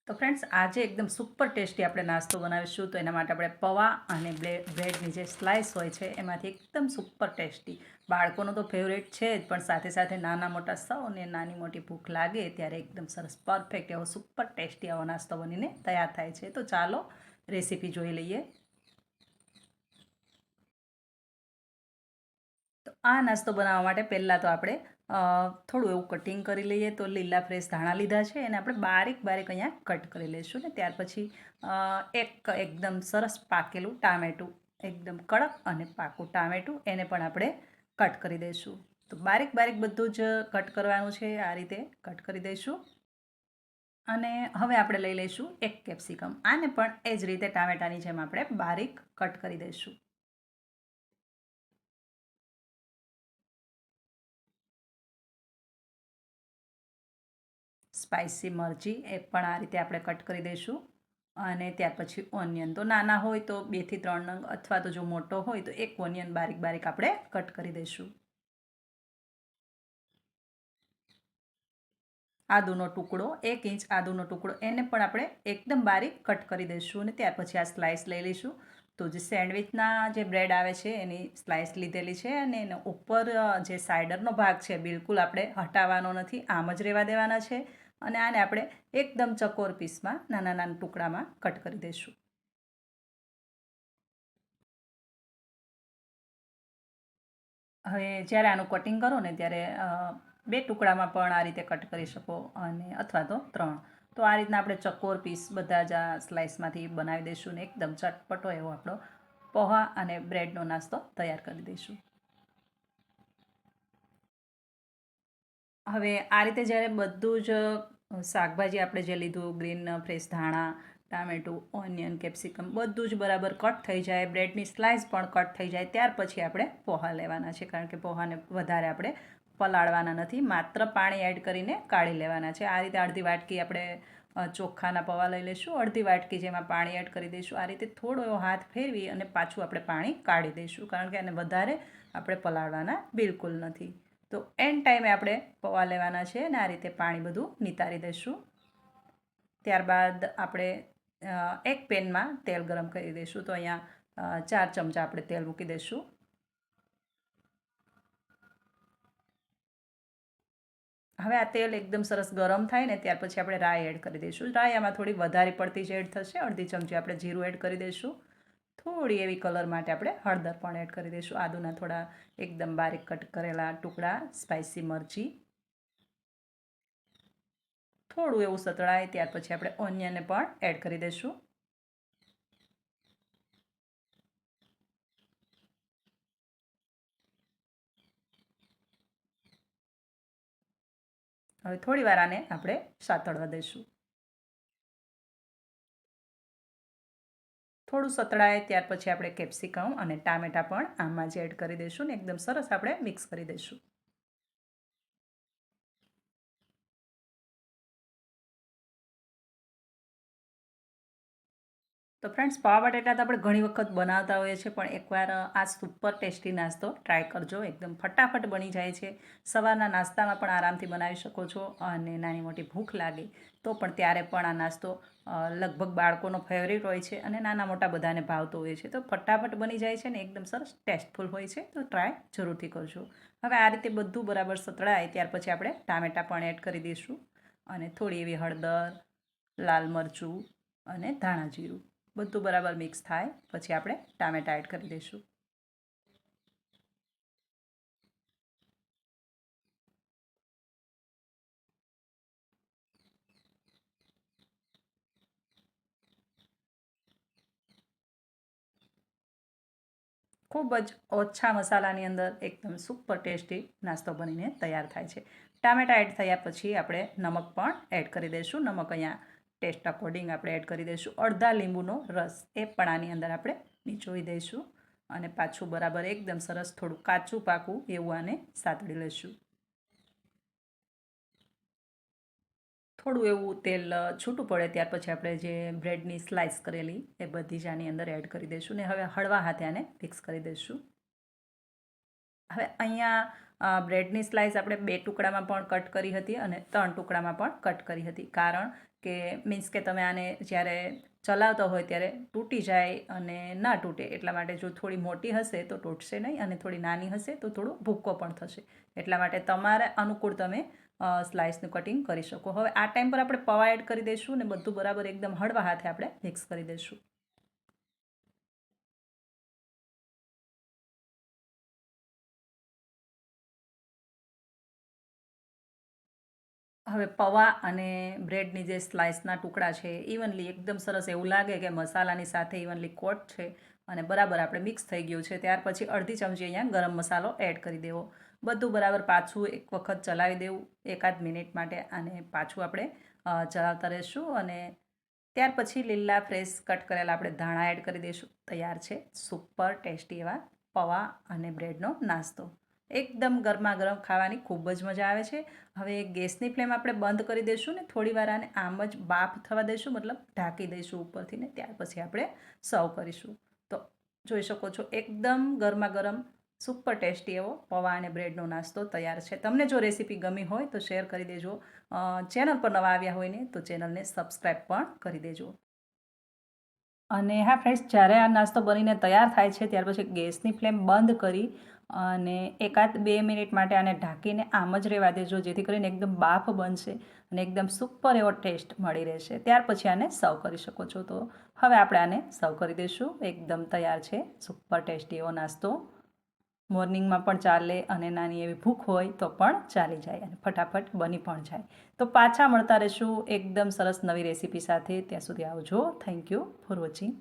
તો ફ્રેન્ડ્સ આજે એકદમ સુપર ટેસ્ટી આપણે નાસ્તો બનાવીશું. તો એના માટે આપણે પૌવા અને બ્રેડની જે સ્લાઇસ હોય છે એમાંથી એકદમ સુપર ટેસ્ટી, બાળકોનો તો ફેવરેટ છે જ, પણ સાથે સાથે નાના મોટા સૌને નાની મોટી ભૂખ લાગે ત્યારે એકદમ સરસ પરફેક્ટ એવો સુપર ટેસ્ટી આવો નાસ્તો બનીને તૈયાર થાય છે. તો ચાલો રેસીપી જોઈ લઈએ. તો આ નાસ્તો બનાવવા માટે પહેલાં તો આપણે થોડું એવું કટિંગ કરી લઈએ. તો લીલા ફ્રેશ ધાણા લીધા છે એને આપણે બારીક બારીક અહીંયા કટ કરી લઈશું. ને ત્યાર પછી એકદમ સરસ પાકેલું ટામેટું, એકદમ કડક અને પાકું ટામેટું, એને પણ આપણે કટ કરી દઈશું. તો બારીક બારીક બધું જ કટ કરવાનું છે, આ રીતે કટ કરી દઈશું. અને હવે આપણે લઈ લઈશું એક કેપ્સિકમ, આને પણ એ જ રીતે ટામેટાની જેમ આપણે બારીક કટ કરી દઈશું. સ્પાઇસી મરચી એ પણ આ રીતે આપણે કટ કરી દઈશું. અને ત્યાર પછી ઓનિયન, તો નાના હોય તો 2 થી 3 નંગ, અથવા તો જો મોટો હોય તો એક ઓનિયન બારીક બારીક આપણે કટ કરી દઈશું. આદુનો ટુકડો, 1 ઇંચ આદુનો ટુકડો, એને પણ આપણે એકદમ બારીક કટ કરી દઈશું. અને ત્યાર પછી આ સ્લાઇસ લઈ લઈશું. તો જે સેન્ડવિચના જે બ્રેડ આવે છે એની સ્લાઇસ લીધેલી છે, અને એનો ઉપર જે સાઇડરનો ભાગ છે બિલકુલ આપણે હટાવવાનો નથી, આમ જ રહેવા દેવાના છે. અને આને આપણે એકદમ ચકોર પીસમાં નાના નાના ટુકડામાં કટ કરી દઈશું. હવે જ્યારે આનું કટિંગ કરો ને ત્યારે 2 ટુકડામાં પણ આ રીતે કટ કરી શકો, અને અથવા તો 3. તો આ રીતના આપણે ચકોર પીસ બધા જ આ સ્લાઇસમાંથી બનાવી દઈશું ને એકદમ ચટપટો એવો આપણો પોહા અને બ્રેડનો નાસ્તો તૈયાર કરી દઈશું. હવે આ રીતે જ્યારે બધું જ શાકભાજી આપણે જે લીધું, ગ્રીન ફ્રેશ ધાણા, ટામેટું, ઓનિયન, કેપ્સિકમ બધું જ બરાબર કટ થઈ જાય, બ્રેડની સ્લાઇસ પણ કટ થઈ જાય, ત્યાર પછી આપણે પોહા લેવાના છે. કારણ કે પોહાને વધારે આપણે પલાળવાના નથી, માત્ર પાણી એડ કરીને કાઢી લેવાના છે. આ રીતે અડધી વાટકી આપણે ચોખાના પૌવા લઈ લઈશું, અડધી વાટકી જેમાં પાણી એડ કરી દઈશું. આ રીતે થોડો એવો હાથ ફેરવી અને પાછું આપણે પાણી કાઢી દઈશું, કારણ કે એને વધારે આપણે પલાળવાના બિલકુલ નથી. તો એન્ડ ટાઈમે આપણે પૌવા લેવાના છે અને આ રીતે પાણી બધું નિતારી દઈશું. ત્યારબાદ આપણે એક પેનમાં તેલ ગરમ કરી દઈશું. તો અહીંયા 4 ચમચા આપણે તેલ મૂકી દઈશું. હવે આ તેલ એકદમ સરસ ગરમ થાય ને ત્યાર પછી આપણે રાઈ એડ કરી દઈશું. રાઈ આમાં થોડી વધારે પડતી જ એડ થશે, અડધી ચમચી આપણે જીરું એડ કરી દઈશું. થોડી એવી કલર માટે આપણે હળદર પણ એડ કરી દઈશું. આદુના થોડા એકદમ બારીક કટ કરેલા ટુકડા, સ્પાઇસી મરચી, થોડું એવું સતળાય ત્યાર પછી આપણે ઓનિયનને પણ એડ કરી દઈશું. હવે થોડી વાર આને આપણે સાતળવા દઈશું. થોડું સતળાય ત્યાર પછી આપણે કેપ્સિકમ અને ટામેટાં પણ આમાં જ એડ કરી દઈશું ને એકદમ સરસ આપણે મિક્સ કરી દઈશું. તો ફ્રેન્ડ્સ, પાવ બટેટા તો આપણે ઘણી વખત બનાવતા હોઈએ છીએ, પણ એકવાર આ સુપર ટેસ્ટી નાસ્તો ટ્રાય કરજો. એકદમ ફટાફટ બની જાય છે. સવારના નાસ્તામાં પણ આરામથી બનાવી શકો છો, અને નાની મોટી ભૂખ લાગે તો પણ ત્યારે પણ આ નાસ્તો લગભગ બાળકોનો ફેવરેટ હોય છે, અને નાના મોટા બધાને ભાવતો હોય છે. તો ફટાફટ બની જાય છે ને એકદમ સરસ ટેસ્ટફુલ હોય છે. તો ટ્રાય જરૂરથી કરજો. હવે આ રીતે બધું બરાબર સતળાય ત્યાર પછી આપણે ટામેટાં પણ એડ કરી દઈશું, અને થોડી એવી હળદર, લાલ મરચું અને ધાણા જીરું બધું બરાબર મિક્સ થાય પછી આપણે ટામેટાં એડ કરી દઈશું. ખૂબ જ ઓછા મસાલાની અંદર એકદમ સુપર ટેસ્ટી નાસ્તો બનીને તૈયાર થાય છે. ટામેટાં એડ થયા પછી આપણે નમક પણ એડ કરી દઈશું. નમક અહીંયા ટેસ્ટ અકોર્ડિંગ આપણે એડ કરી દઈશું. અડધા લીંબુનો રસ એ પણ આની અંદર આપણે નીચોવી દઈશું, અને પાછું બરાબર એકદમ સરસ થોડું કાચું પાકું એવું આને સાતળી લઈશું. થોડું એવું તેલ છૂટું પડે ત્યાર પછી આપણે જે બ્રેડની સ્લાઇસ કરેલી એ બધી જ આની અંદર એડ કરી દઈશું, ને હવે હળવા હાથે આને મિક્સ કરી દઈશું. હવે અહીંયા બ્રેડની સ્લાઇસ આપણે 2 ટુકડામાં પણ કટ કરી હતી અને 3 ટુકડામાં પણ કટ કરી હતી, કારણ કે મીન્સ કે તમે આને જ્યારે ચલાવતા હોય ત્યારે તૂટી જાય અને ના તૂટે એટલા માટે. જો થોડી મોટી હશે તો તૂટશે નહીં અને થોડી નાની હશે તો થોડો ભૂક્કો પણ થશે. એટલા માટે તમારા અનુકૂળ તમે સ્લાઇસનું કટિંગ કરી શકો. હવે આ ટાઈમ પર આપણે પૌવા એડ કરી દઈશું ને બધું બરાબર એકદમ હળવા હાથે આપણે મિક્સ કરી દઈશું. હવે પૌવા અને બ્રેડની જે સ્લાઇસના ટુકડા છે ઇવનલી એકદમ સરસ એવું લાગે કે મસાલાની સાથે ઇવનલી કોટ છે અને બરાબર આપણે મિક્સ થઈ ગયું છે. ત્યાર પછી અડધી ચમચી અહીંયા ગરમ મસાલો એડ કરી દેવો. બધું બરાબર પાછું એક વખત ચલાવી દેવું એકાદ મિનિટ માટે, અને પાછું આપણે ચલાવતા રહીશું. અને ત્યાર પછી લીલા ફ્રેશ કટ કરેલા આપણે ધાણા એડ કરી દઈશું. તૈયાર છે સુપર ટેસ્ટી એવા પૌવા અને બ્રેડનો નાસ્તો. એકદમ ગરમા ગરમ ખાવાની ખૂબ જ મજા આવે છે. હવે ગેસની ફ્લેમ આપણે બંધ કરી દઈશું ને થોડી વાર આને આમ જ બાફ થવા દઈશું, મતલબ ઢાંકી દઈશું ઉપરથી ને ત્યાર પછી આપણે સર્વ કરીશું. તો જોઈ શકો છો એકદમ ગરમા ગરમ સુપર ટેસ્ટી એવો પૌવા અને બ્રેડનો નાસ્તો તૈયાર છે. તમને જો રેસીપી ગમી હોય તો શેર કરી દેજો. ચેનલ પર નવા આવ્યા હોય ને તો ચેનલને સબસ્ક્રાઈબ પણ કરી દેજો. અને હા ફ્રેન્ડ્સ, જ્યારે આ નાસ્તો બનીને તૈયાર થાય છે ત્યાર પછી ગેસની ફ્લેમ બંધ કરી અને એકાદ 2 મિનિટ માટે આને ઢાંકીને આમ જ રહેવા દેજો, જેથી કરીને એકદમ બાફ બનશે અને એકદમ સુપર એવો ટેસ્ટ મળી રહેશે. ત્યાર પછી આને સર્વ કરી શકો છો. તો હવે આપણે આને સર્વ કરી દઈશું. એકદમ તૈયાર છે સુપર ટેસ્ટી એવો નાસ્તો. મોર્નિંગમાં પણ ચાલે અને નાની એવી ભૂખ હોય તો પણ ચાલી જાય અને ફટાફટ બની પણ જાય. તો પાછા મળતા રહીશું એકદમ સરસ નવી રેસીપી સાથે. ત્યાં સુધી આવજો. Thank you for watching.